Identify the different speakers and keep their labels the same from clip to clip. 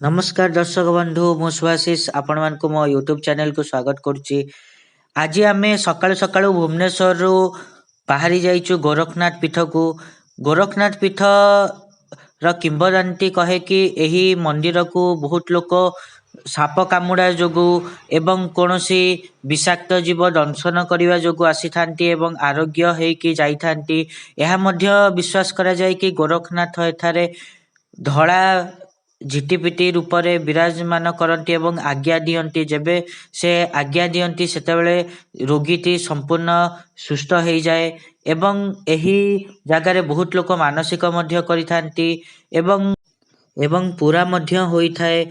Speaker 1: नमस्कार दर्शक बंधु मु सुभाषिष आपण मानक मो यूट्यूब चैनल को स्वागत करुच्ची। आज आम सकाळु सकाळु भुवनेश्वर रु बाहरी जाइचु गोरखनाथ पीठ को। गोरखनाथ पीठ किंवदंती कहे कि एही मंदिर को बहुत लोक साप कामुड़ा जोगु एवं कौनसी विषाक्त जीव दंशन करने जोगु आसी थांती एवं आरोग्य हेकि जाई थांती। यह मध्य विश्वास करा जाय कि गोरखनाथ एठारे धड़ा झिटिपिटी रूप रे विराजमान करती एवं आज्ञा दियंती। जेबे से आज्ञा दियंती सेतेबेले रोगीटी संपूर्ण सुस्थ हो जाए एवं एही जगार बहुत लोक मानसिक मध्य करिथांती एवं पूरा मध्य होई थाए।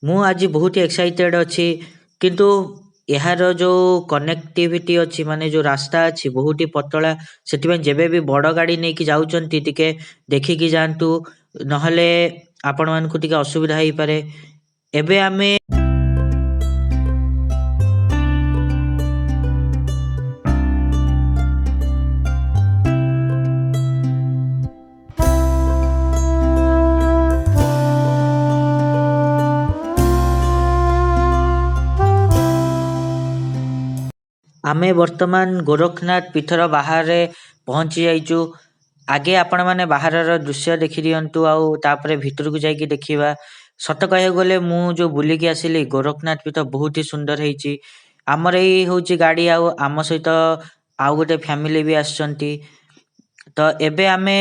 Speaker 1: मु आज बहुत एक्साइटेड अच्छी किंतु यार जो कनेक्टिविटी अच्छी माने जो रास्ता अच्छी बहुत ही पतला से जेबे भी बड़ गाड़ी नहीं कि जाउचंती टिके देखिकी जांतु नहले आपण मानकु टिके असुविधा होई पारे। एबे आमे आमे वर्तमान गोरखनाथ पीठर बाहर पहुंची जाइचु। आगे आपण माने बाहरर दृश्य देखि दियंतु आउ तापरे भितर को जाइकी देखिबा। सत कहे गले मु जो बुलिकी आसिली गोरखनाथ पीठ बहुत ही सुंदर हेची। आमर एई होची गाड़ी आउ आम सहित आउ गोटे फैमिली भी आछंती। तो एबे आमे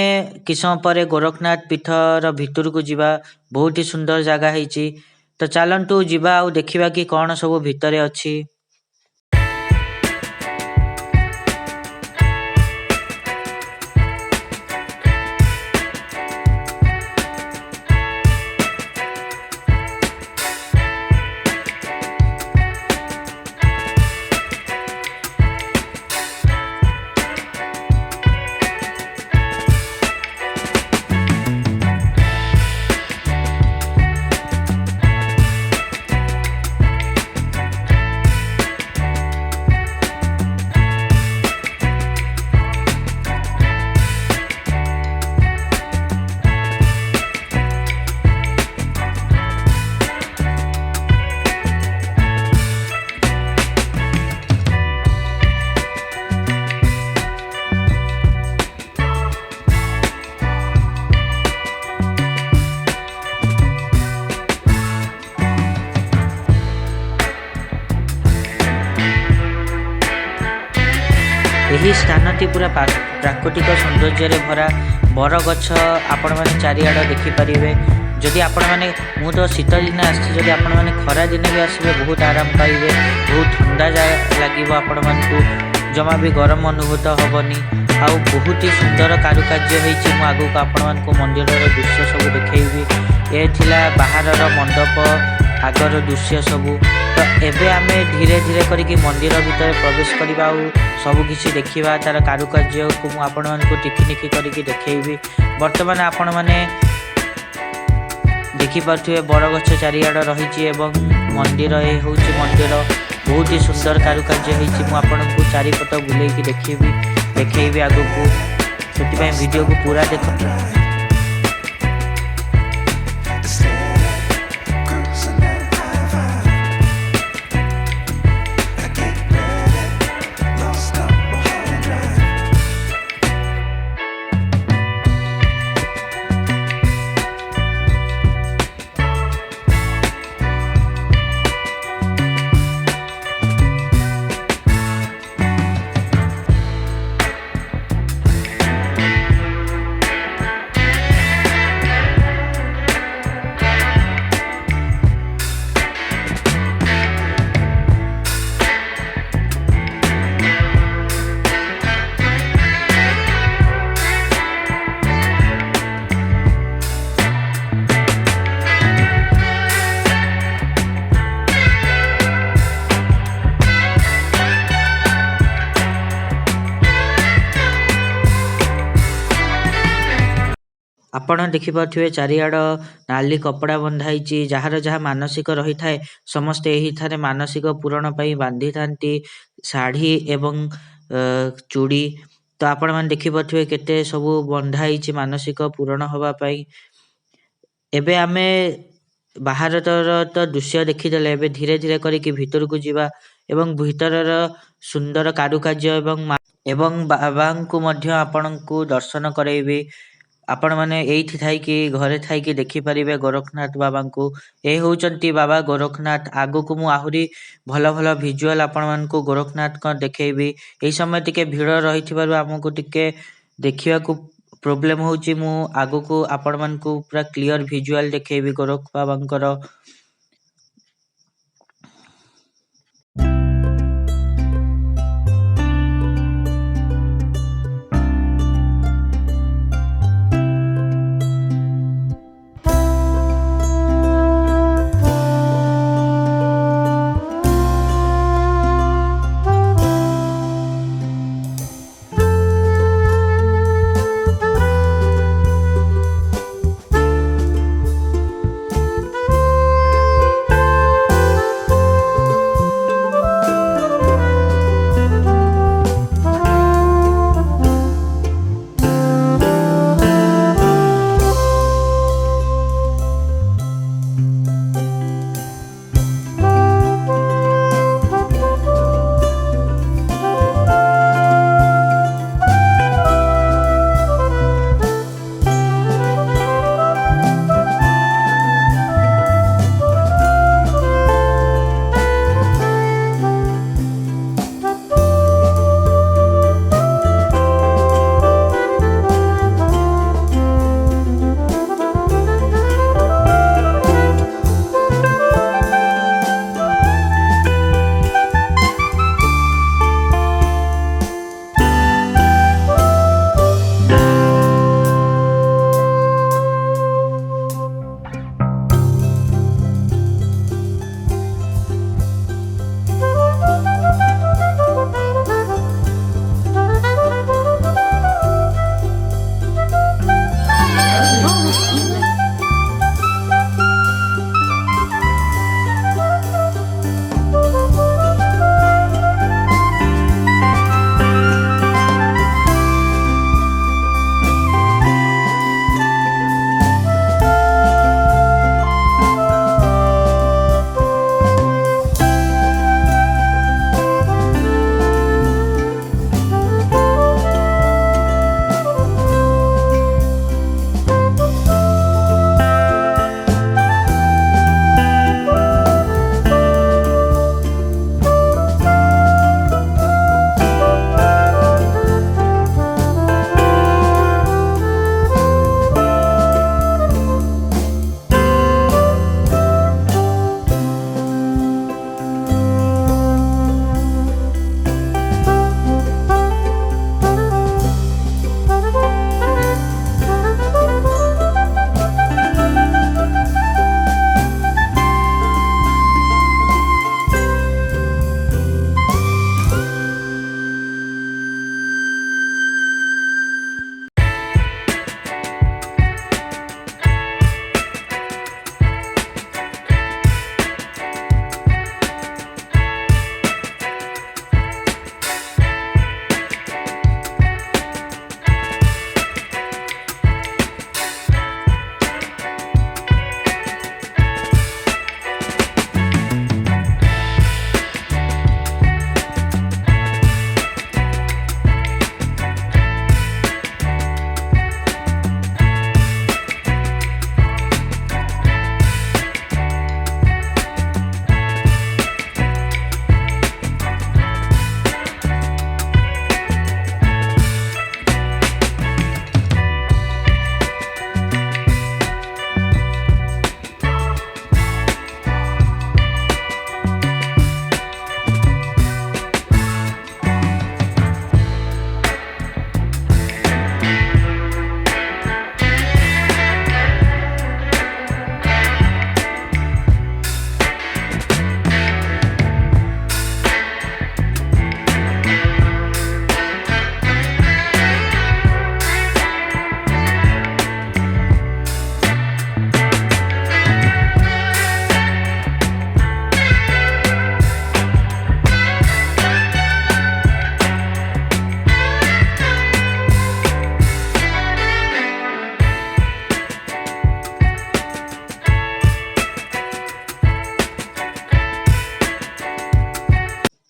Speaker 1: किछ समय परे गोरखनाथ पीठर भितर को जिबा। बहुत ही सुंदर जगह हेची। तो चलंतु जिबा आउ देखिबा कि कोन सब भितरे अछि। यही स्थानटी पूरा प्राकृतिक सौंदर्य रे भरा बर गछ आपण माने चारिआड देखि परिबे। जदि आपण माने मु तो शीत दिन आछि, जदि आपण माने खरा दिन भी आसबे बहुत आराम पाइबे। बहुत ठंडा लागिबो आपण मानकु, जमा भी गरम अनुभूत होबनी। आउ बहुत ही सुंदर कारुकार्य हेछि। मु आगु आपण मानकु मंदिरर दृश्य सब देखैबी। ए थिला बाहरर मंडप आगर दृश्य सबू। तो एबे आमे धीरे धीरे करिकी मंदिर भीतर प्रवेश करिबा आउ सब किछि देखिबा। तार कारुकार्य को मु आपण मानकु टिकिनिकी करिकी देखैबी। वर्तमान आपण माने देखि पाथुए बड़ गछ चारिआड रहिछि एवं मंदिर ए होछि मंदिर बहुत ही सुंदर कारुकार्य हेछि। मु आपनकु चारिपट बुलेकी देखैबी आगुकु। सेति वीडियो को पूरा देखो। आपण देखिपे चारिआड नाली कपड़ा बंधाई जार जहाँ मानसिक रही थाए समस्ते यही थारे मानसिक पूरण पाई बांधी थांती शाढ़ी एवं चूड़ी। तो आपण मैंने देखिपे केते सबू बंधाई मानसिक पूरण हवा पाई। एबे आमे ବାହାରର ତ ଦୃଶ୍ୟ ଦେଖିଦେଲେ, ଏବେ ଧୀରେ ଧୀରେ କରିକି ଭିତରକୁ ଯିବା ଏବଂ ଭିତରର ସୁନ୍ଦର କାରୁକାର୍ଯ୍ୟ ଏବଂ ବାବାଙ୍କୁ ମଧ୍ୟ ଆପଣଙ୍କୁ ଦର୍ଶନ କରେଇବି। ଆପଣମାନେ ଏଇଠି ଥାଇକି ଘରେ ଥାଇକି ଦେଖିପାରିବେ ଗୋରଖନାଥ ବାବାଙ୍କୁ। ଏ ହେଉଛନ୍ତି ବାବା ଗୋରଖନାଥ। ଆଗକୁ ମୁଁ ଆହୁରି ଭଲ ଭଲ ଭିଜୁଆଲ ଆପଣମାନଙ୍କୁ ଗୋରଖନାଥଙ୍କ ଦେଖେଇବି। ଏଇ ସମୟ ଟିକେ ଭିଡ଼ ରହିଥିବାରୁ ଆମକୁ ଟିକେ ଦେଖିବାକୁ ପ୍ରୋବ୍ଲେମ ହେଉଛି। ମୁଁ ଆଗକୁ ଆପଣମାନଙ୍କୁ ପୁରା କ୍ଲିଅର ଭିଜୁଆଲ ଦେଖେଇବି ଗୋରଖ ବାବାଙ୍କର।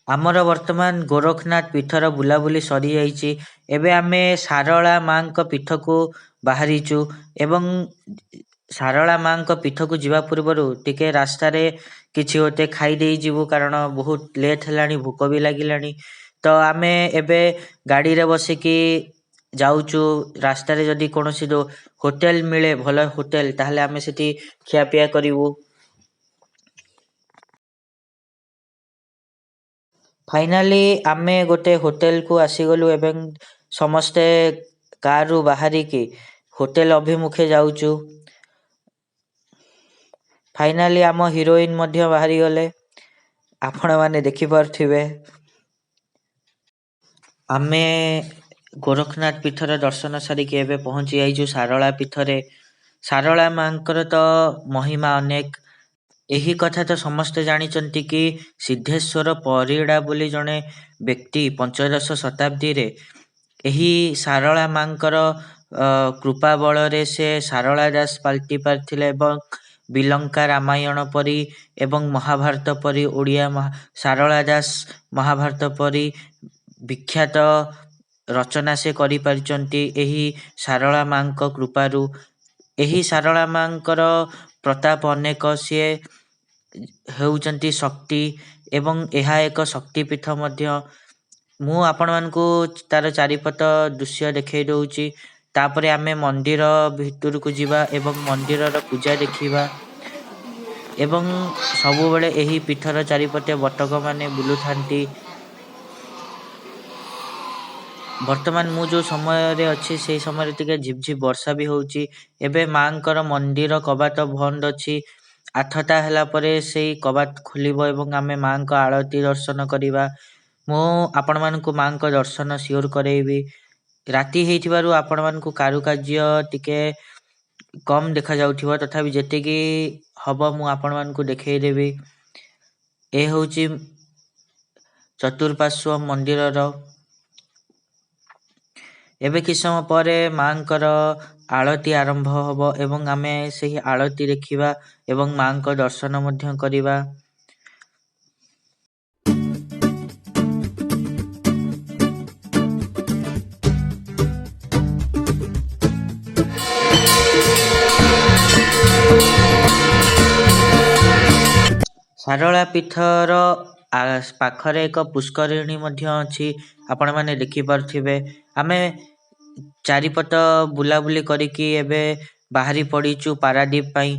Speaker 1: ଆମର ବର୍ତ୍ତମାନ ଗୋରଖନାଥ ପୀଠର ବୁଲାବୁଲି ସରିଯାଇଛି। ଏବେ ଆମେ ସାରଳା ମାଙ୍କ ପୀଠକୁ ବାହାରିଛୁ ଏବଂ ସାରଳା ମାଙ୍କ ପୀଠକୁ ଯିବା ପୂର୍ବରୁ ଟିକେ ରାସ୍ତାରେ କିଛି ଗୋଟେ ଖାଇଦେଇ ଯିବୁ, କାରଣ ବହୁତ ଲେଟ୍ ହେଲାଣି, ଭୋକ ବି ଲାଗିଲାଣି। ତ ଆମେ ଏବେ ଗାଡ଼ିରେ ବସିକି ଯାଉଛୁ। ରାସ୍ତାରେ ଯଦି କୌଣସି ହୋଟେଲ ମିଳେ, ଭଲ ହୋଟେଲ, ତାହେଲେ ଆମେ ସେଠି ଖିଆପିଆ କରିବୁ। ଫାଇନାଲି ଆମେ ଗୋଟେ ହୋଟେଲକୁ ଆସିଗଲୁ ଏବଂ ସମସ୍ତେ କାରରୁ ବାହାରିକି ହୋଟେଲ ଅଭିମୁଖେ ଯାଉଛୁ। ଫାଇନାଲି ଆମ ହିରୋଇନ ମଧ୍ୟ ବାହାରିଗଲେ, ଆପଣମାନେ ଦେଖିପାରୁଥିବେ। ଆମେ ଗୋରଖନାଥ ପୀଠର ଦର୍ଶନ ସାରିକି ଏବେ ପହଞ୍ଚି ଯାଇଛୁ ସାରଳା ପୀଠରେ। ସାରଳା ମାଙ୍କର ତ ମହିମା ଅନେକ। ଏହି କଥା ତ ସମସ୍ତେ ଜାଣିଛନ୍ତି କି ସିଦ୍ଧେଶ୍ୱର ପରିଡ଼ା ବୋଲି ଜଣେ ବ୍ୟକ୍ତି ପଞ୍ଚଦଶ ଶତାବ୍ଦୀରେ ଏହି ସାରଳା ମାଙ୍କର କୃପା ବଳରେ ସେ ସାରଳା ଦାସ ପାଲଟି ପାରିଥିଲେ ଏବଂ ବିଲଙ୍କା ରାମାୟଣ ପରି ଏବଂ ମହାଭାରତ ପରି ସାରଳା ଦାସ ମହାଭାରତ ପରି ବିଖ୍ୟାତ ରଚନା ସେ କରିପାରିଛନ୍ତି ଏହି ସାରଳା ମାଙ୍କ କୃପାରୁ। ଏହି ସାରଳା ମାଙ୍କର ପ୍ରତାପ ଅନେକ। ସିଏ ହେଉଛନ୍ତି ଶକ୍ତି ଏବଂ ଏହା ଏକ ଶକ୍ତିପୀଠ ମଧ୍ୟ। ମୁଁ ଆପଣମାନଙ୍କୁ ତାର ଚାରିପଟ ଦୃଶ୍ୟ ଦେଖେଇ ଦଉଛି, ତାପରେ ଆମେ ମନ୍ଦିର ଭିତରକୁ ଯିବା ଏବଂ ମନ୍ଦିରର ପୂଜା ଦେଖିବା। ଏବଂ ସବୁବେଳେ ଏହି ପୀଠର ଚାରିପଟେ ବଟକମାନେ ବୁଲୁଥାନ୍ତି। ବର୍ତ୍ତମାନ ମୁଁ ଯେଉଁ ସମୟରେ ଅଛି ସେଇ ସମୟରେ ଟିକେ ଝିପଝିପ ବର୍ଷା ବି ହେଉଛି। ଏବେ ମାଙ୍କର ମନ୍ଦିର କବାଟ ବନ୍ଦ ଅଛି। 8ଟା ହେଲା ପରେ ସେଇ କବାଟ ଖୋଲିବ ଏବଂ ଆମେ ମାଙ୍କ ଆଳତି ଦର୍ଶନ କରିବା। ମୁଁ ଆପଣମାନଙ୍କୁ ମାଙ୍କ ଦର୍ଶନ ସିଓର କରେଇବି। ରାତି ହେଇଥିବାରୁ ଆପଣମାନଙ୍କୁ କାରୁକାର୍ଯ୍ୟ ଟିକେ କମ୍ ଦେଖାଯାଉଥିବ, ତଥାପି ଯେତିକି ହବ ମୁଁ ଆପଣମାନଙ୍କୁ ଦେଖେଇଦେବି। ଏ ହେଉଛି ଚତୁଃପାର୍ଶ୍ୱ ମନ୍ଦିରର। ଏବେ କିଛି ସମୟ ପରେ ମାଙ୍କର ଆଳତି ଆରମ୍ଭ ହବ ଏବଂ ଆମେ ସେହି ଆଳତି ଦେଖିବା ଏବଂ ମାଙ୍କ ଦର୍ଶନ ମଧ୍ୟ କରିବା। ସାରଳା ପୀଠର ପାଖରେ ଏକ ପୁଷ୍କରିଣୀ ମଧ୍ୟ ଅଛି, ଆପଣମାନେ ଦେଖିପାରୁଥିବେ। ଆମେ ଚାରିପଟ ବୁଲାବୁଲି କରିକି ଏବେ ବାହାରି ପଡ଼ିଛୁ ପାରାଦ୍ୱୀପ ପାଇଁ।